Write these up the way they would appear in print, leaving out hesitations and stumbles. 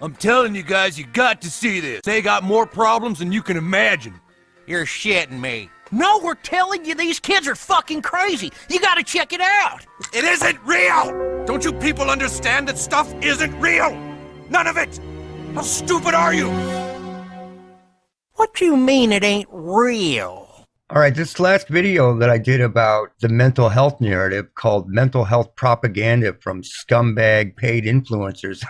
I'm telling you guys, you got to see this. They got more problems than you can imagine. You're shitting me. No, we're telling you these kids are fucking crazy. You gotta check it out. It isn't real! Don't you people understand that stuff isn't real? None of it! How stupid are you? What do you mean it ain't real? All right, this last video that I did about the mental health narrative called Mental Health Propaganda from Scumbag Paid Influencers,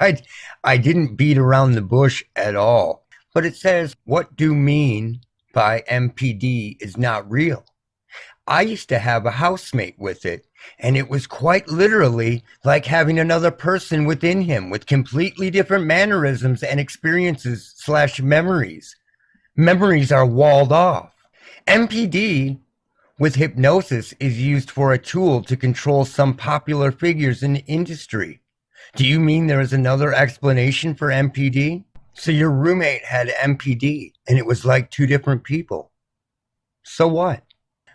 I didn't beat around the bush at all. But it says, what do mean by MPD is not real? I used to have a housemate with it, and it was quite literally like having another person within him with completely different mannerisms and experiences / memories. Memories are walled off. MPD with hypnosis is used for a tool to control some popular figures in the industry. Do you mean there is another explanation for MPD? So your roommate had MPD and it was like two different people. So what?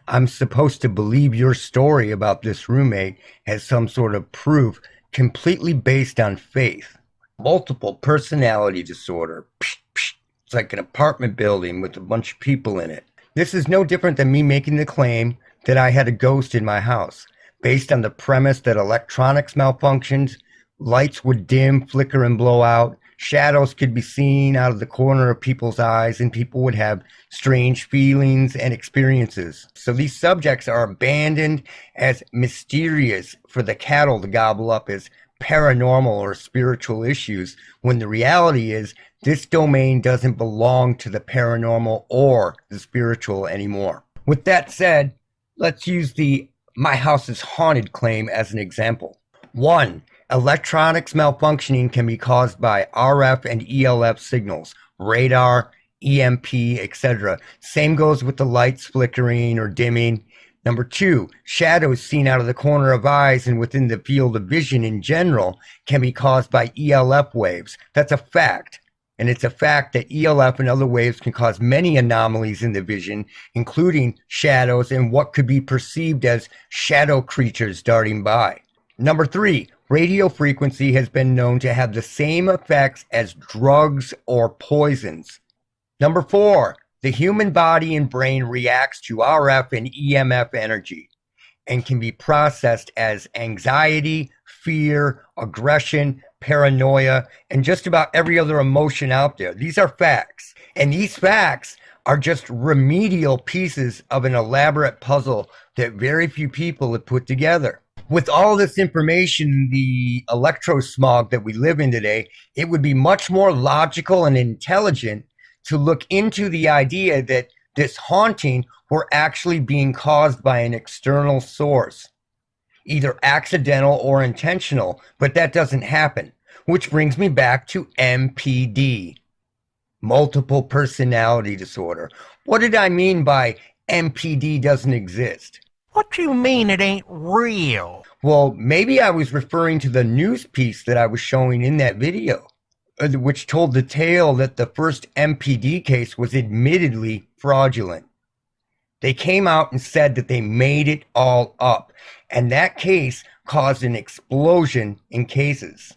I'm supposed to believe your story about this roommate as some sort of proof completely based on faith. Multiple personality disorder. It's like an apartment building with a bunch of people in it. This is no different than me making the claim that I had a ghost in my house, based on the premise that electronics malfunctioned, lights would dim, flicker, and blow out, shadows could be seen out of the corner of people's eyes, and people would have strange feelings and experiences. So these subjects are abandoned as mysterious for the cattle to gobble up as paranormal or spiritual issues, when the reality is this domain doesn't belong to the paranormal or the spiritual anymore. With that said, let's use the my house is haunted claim as an example. 1. Electronics malfunctioning can be caused by RF and ELF signals, radar, EMP, etc. Same goes with the lights flickering or dimming. Number 2, shadows seen out of the corner of eyes and within the field of vision in general can be caused by ELF waves. That's a fact. And it's a fact that ELF and other waves can cause many anomalies in the vision, including shadows and what could be perceived as shadow creatures darting by. Number 3, radio frequency has been known to have the same effects as drugs or poisons. Number 4, the human body and brain reacts to RF and EMF energy and can be processed as anxiety, fear, aggression, paranoia, and just about every other emotion out there. These are facts. And these facts are just remedial pieces of an elaborate puzzle that very few people have put together. With all this information, the electrosmog that we live in today, it would be much more logical and intelligent to look into the idea that this haunting were actually being caused by an external source, either accidental or intentional, but that doesn't happen. Which brings me back to MPD, multiple personality disorder. What did I mean by MPD doesn't exist? What do you mean it ain't real? Well, maybe I was referring to the news piece that I was showing in that video, which told the tale that the first MPD case was admittedly fraudulent. They came out and said that they made it all up, and that case caused an explosion in cases.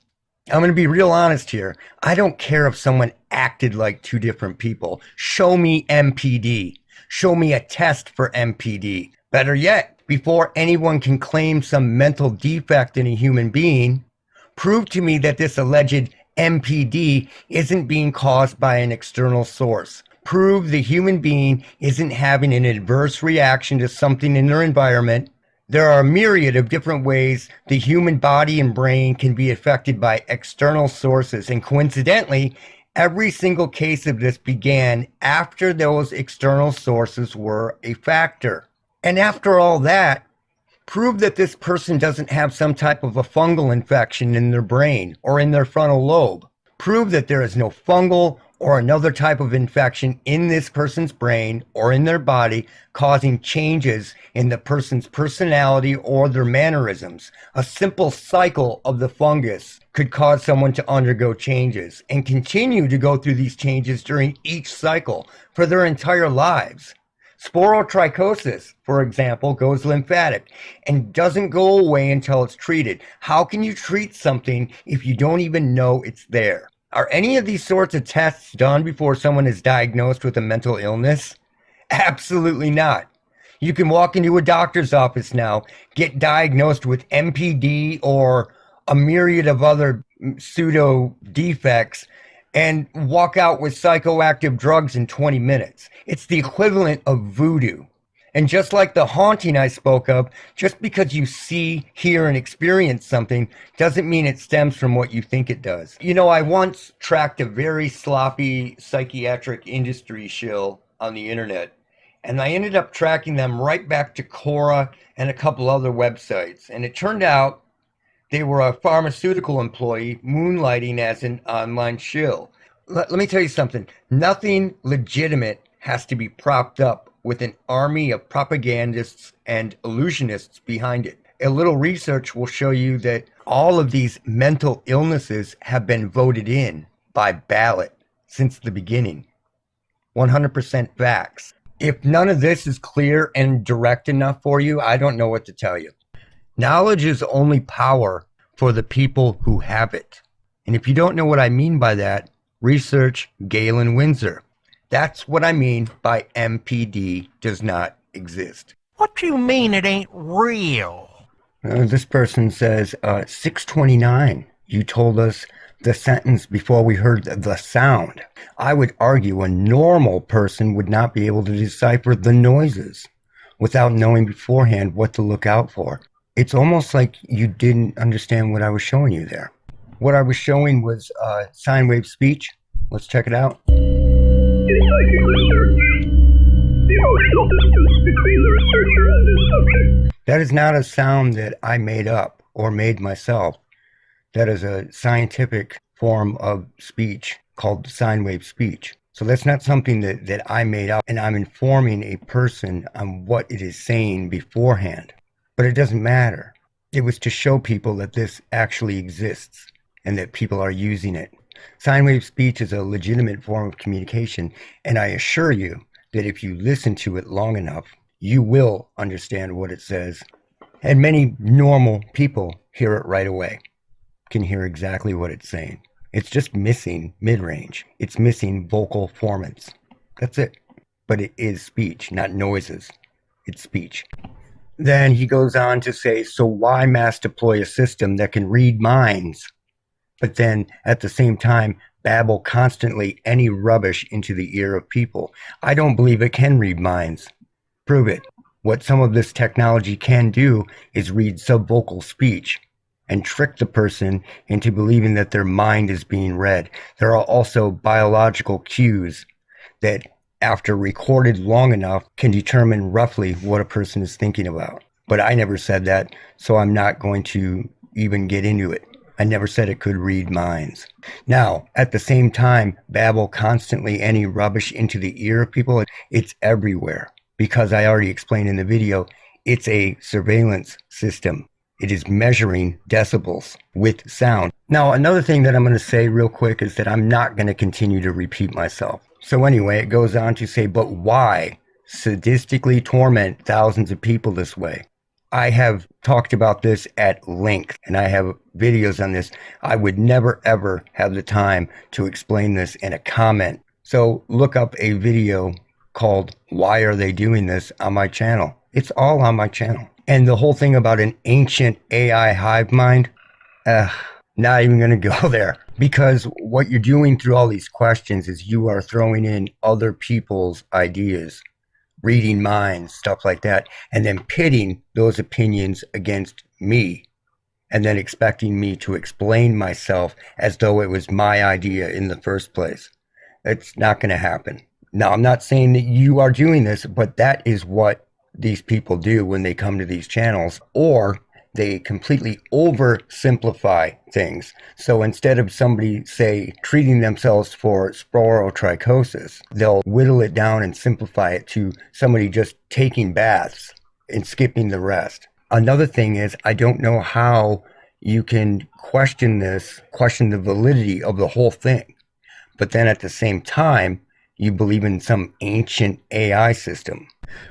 I'm going to be real honest here. I don't care if someone acted like two different people. Show me MPD. Show me a test for MPD. Better yet, before anyone can claim some mental defect in a human being, prove to me that this alleged MPD isn't being caused by an external source. Prove the human being isn't having an adverse reaction to something in their environment. There are a myriad of different ways the human body and brain can be affected by external sources, and coincidentally, every single case of this began after those external sources were a factor. And after all that, prove that this person doesn't have some type of a fungal infection in their brain or in their frontal lobe. Prove that there is no fungal or another type of infection in this person's brain or in their body causing changes in the person's personality or their mannerisms. A simple cycle of the fungus could cause someone to undergo changes and continue to go through these changes during each cycle for their entire lives. Sporotrichosis, for example, goes lymphatic and doesn't go away until it's treated. How can you treat something if you don't even know it's there? Are any of these sorts of tests done before someone is diagnosed with a mental illness? Absolutely not. You can walk into a doctor's office now, get diagnosed with MPD or a myriad of other pseudo defects, and walk out with psychoactive drugs in 20 minutes. It's the equivalent of voodoo. And just like the haunting I spoke of, just because you see, hear, and experience something doesn't mean it stems from what you think it does. You know, I once tracked a very sloppy psychiatric industry shill on the internet, and I ended up tracking them right back to Quora and a couple other websites. And it turned out they were a pharmaceutical employee moonlighting as an online shill. Let me tell you something. Nothing legitimate has to be propped up with an army of propagandists and illusionists behind it. A little research will show you that all of these mental illnesses have been voted in by ballot since the beginning. 100% facts. If none of this is clear and direct enough for you, I don't know what to tell you. Knowledge is only power for the people who have it. And if you don't know what I mean by that, research Galen Windsor. That's what I mean by MPD does not exist. What you mean it ain't real? This person says, 629, you told us the sentence before we heard the sound. I would argue a normal person would not be able to decipher the noises without knowing beforehand what to look out for. It's almost like you didn't understand what I was showing you there. What I was showing was sine wave speech. Let's check it out. That is not a sound that I made up or made myself. That is a scientific form of speech called sine wave speech. So that's not something that I made up, and I'm informing a person on what it is saying beforehand. But it doesn't matter. It was to show people that this actually exists and that people are using it. Sine wave speech is a legitimate form of communication, and I assure you that if you listen to it long enough, you will understand what it says. And many normal people hear it right away, can hear exactly what it's saying. It's just missing mid-range. It's missing vocal formants. That's it. But it is speech, not noises. It's speech. Then he goes on to say, so why mass deploy a system that can read minds, but then at the same time babble constantly any rubbish into the ear of people? I don't believe it can read minds. Prove it. What some of this technology can do is read subvocal speech and trick the person into believing that their mind is being read. There are also biological cues that, after recorded long enough, can determine roughly what a person is thinking about. But I never said that, so I'm not going to even get into it. I never said it could read minds. Now, at the same time, babble constantly any rubbish into the ear of people. It's everywhere. Because I already explained in the video, it's a surveillance system. It is measuring decibels with sound. Now, another thing that I'm going to say real quick is that I'm not going to continue to repeat myself. So anyway, it goes on to say, but why sadistically torment thousands of people this way? I have talked about this at length, and I have videos on this. I would never, ever have the time to explain this in a comment. So look up a video called Why Are They Doing This on my channel. It's all on my channel. And the whole thing about an ancient AI hive mind, not even going to go there. Because what you're doing through all these questions is you are throwing in other people's ideas, reading minds, stuff like that, and then pitting those opinions against me, and then expecting me to explain myself as though it was my idea in the first place. It's not going to happen. Now, I'm not saying that you are doing this, but that is what these people do when they come to these channels, or they completely oversimplify things. So instead of somebody, say, treating themselves for sporotrichosis, they'll whittle it down and simplify it to somebody just taking baths and skipping the rest. Another thing is, I don't know how you can question the validity of the whole thing, but then at the same time, you believe in some ancient AI system.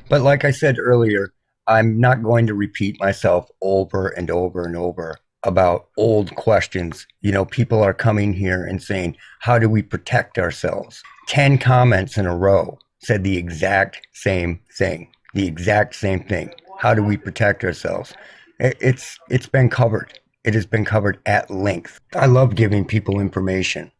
But like I said earlier, I'm not going to repeat myself over and over and over about old questions. You know, people are coming here and saying, how do we protect ourselves? 10 comments in a row said the exact same thing. The exact same thing. How do we protect ourselves? It's been covered. It has been covered at length. I love giving people information,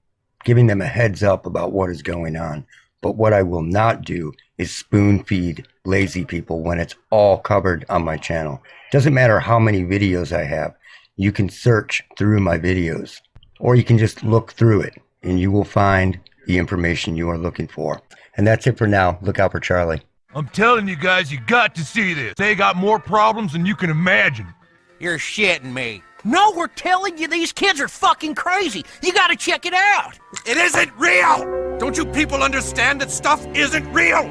giving them a heads up about what is going on. But what I will not do is spoon feed lazy people when it's all covered on my channel. Doesn't matter how many videos I have. You can search through my videos, or you can just look through it and you will find the information you are looking for. And that's it for now. Look out for Charlie. I'm telling you guys, you got to see this. They got more problems than you can imagine. You're shitting me. No, we're telling you these kids are fucking crazy. You gotta check it out. It isn't real! Don't you people understand that stuff isn't real?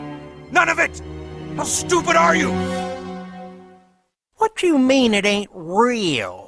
None of it! How stupid are you? What you mean it ain't real?